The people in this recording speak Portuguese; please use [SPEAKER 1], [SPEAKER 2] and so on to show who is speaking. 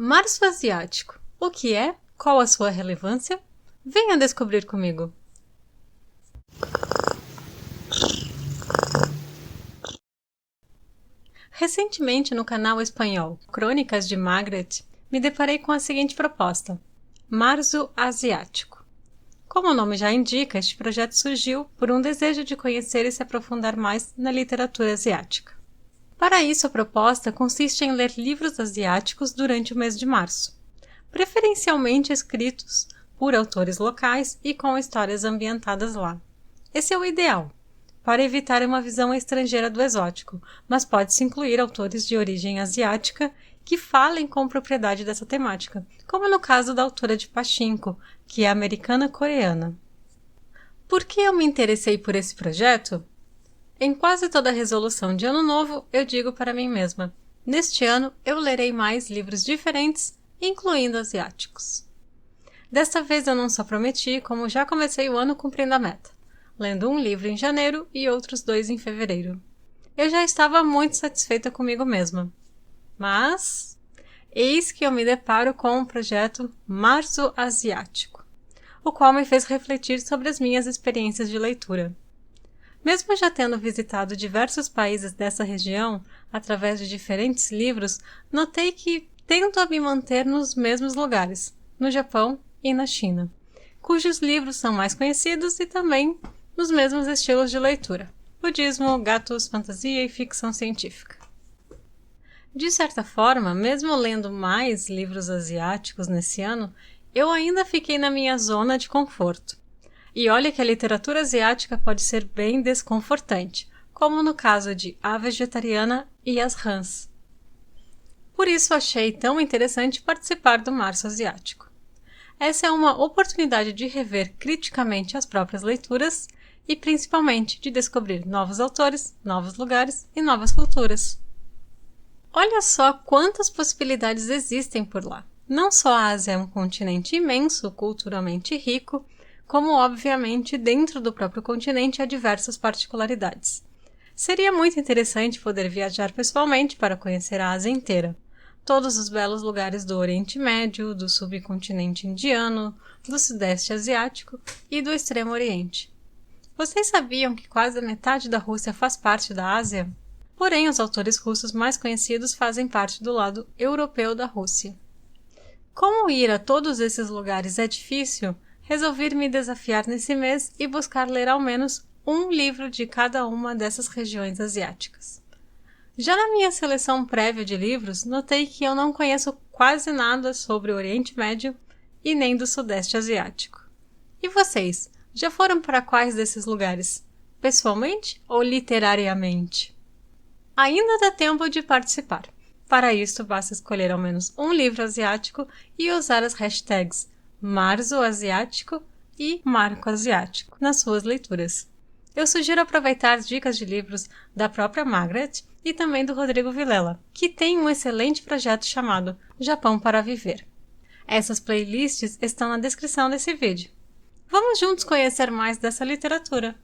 [SPEAKER 1] Março Asiático. O que é? Qual a sua relevância? Venha descobrir comigo. Recentemente, no canal espanhol Crônicas de Margaret, me deparei com a seguinte proposta: Março Asiático. Como o nome já indica, este projeto surgiu por um desejo de conhecer e se aprofundar mais na literatura asiática. Para isso, a proposta consiste em ler livros asiáticos durante o mês de março, preferencialmente escritos por autores locais e com histórias ambientadas lá. Esse é o ideal, para evitar uma visão estrangeira do exótico, mas pode-se incluir autores de origem asiática que falem com propriedade dessa temática, como no caso da autora de Pachinko, que é americana-coreana. Por que eu me interessei por esse projeto? Em quase toda resolução de ano novo, eu digo para mim mesma: neste ano eu lerei mais livros diferentes, incluindo asiáticos. Desta vez eu não só prometi, como já comecei o ano cumprindo a meta, lendo um livro em janeiro e outros 2 em fevereiro. Eu já estava muito satisfeita comigo mesma. Mas eis que eu me deparo com o projeto Março Asiático, o qual me fez refletir sobre as minhas experiências de leitura. Mesmo já tendo visitado diversos países dessa região, através de diferentes livros, notei que tento a me manter nos mesmos lugares, no Japão e na China, cujos livros são mais conhecidos e também nos mesmos estilos de leitura: budismo, gatos, fantasia e ficção científica. De certa forma, mesmo lendo mais livros asiáticos nesse ano, eu ainda fiquei na minha zona de conforto. E olha que a literatura asiática pode ser bem desconfortante, como no caso de A Vegetariana e As Rãs. Por isso achei tão interessante participar do Março Asiático. Essa é uma oportunidade de rever criticamente as próprias leituras e principalmente de descobrir novos autores, novos lugares e novas culturas. Olha só quantas possibilidades existem por lá. Não só a Ásia é um continente imenso, culturalmente rico, como obviamente dentro do próprio continente há diversas particularidades. Seria muito interessante poder viajar pessoalmente para conhecer a Ásia inteira, todos os belos lugares do Oriente Médio, do subcontinente indiano, do Sudeste Asiático e do Extremo Oriente. Vocês sabiam que quase a metade da Rússia faz parte da Ásia? Porém, os autores russos mais conhecidos fazem parte do lado europeu da Rússia. Como ir a todos esses lugares é difícil, resolvi me desafiar nesse mês e buscar ler ao menos um livro de cada uma dessas regiões asiáticas. Já na minha seleção prévia de livros, notei que eu não conheço quase nada sobre o Oriente Médio e nem do Sudeste Asiático. E vocês, já foram para quais desses lugares? Pessoalmente ou literariamente? Ainda dá tempo de participar. Para isso, basta escolher ao menos um livro asiático e usar as hashtags Março Asiático e Marco Asiático nas suas leituras. Eu sugiro aproveitar dicas de livros da própria Margaret e também do Rodrigo Vilela, que tem um excelente projeto chamado Japão para Viver. Essas playlists estão na descrição desse vídeo. Vamos juntos conhecer mais dessa literatura!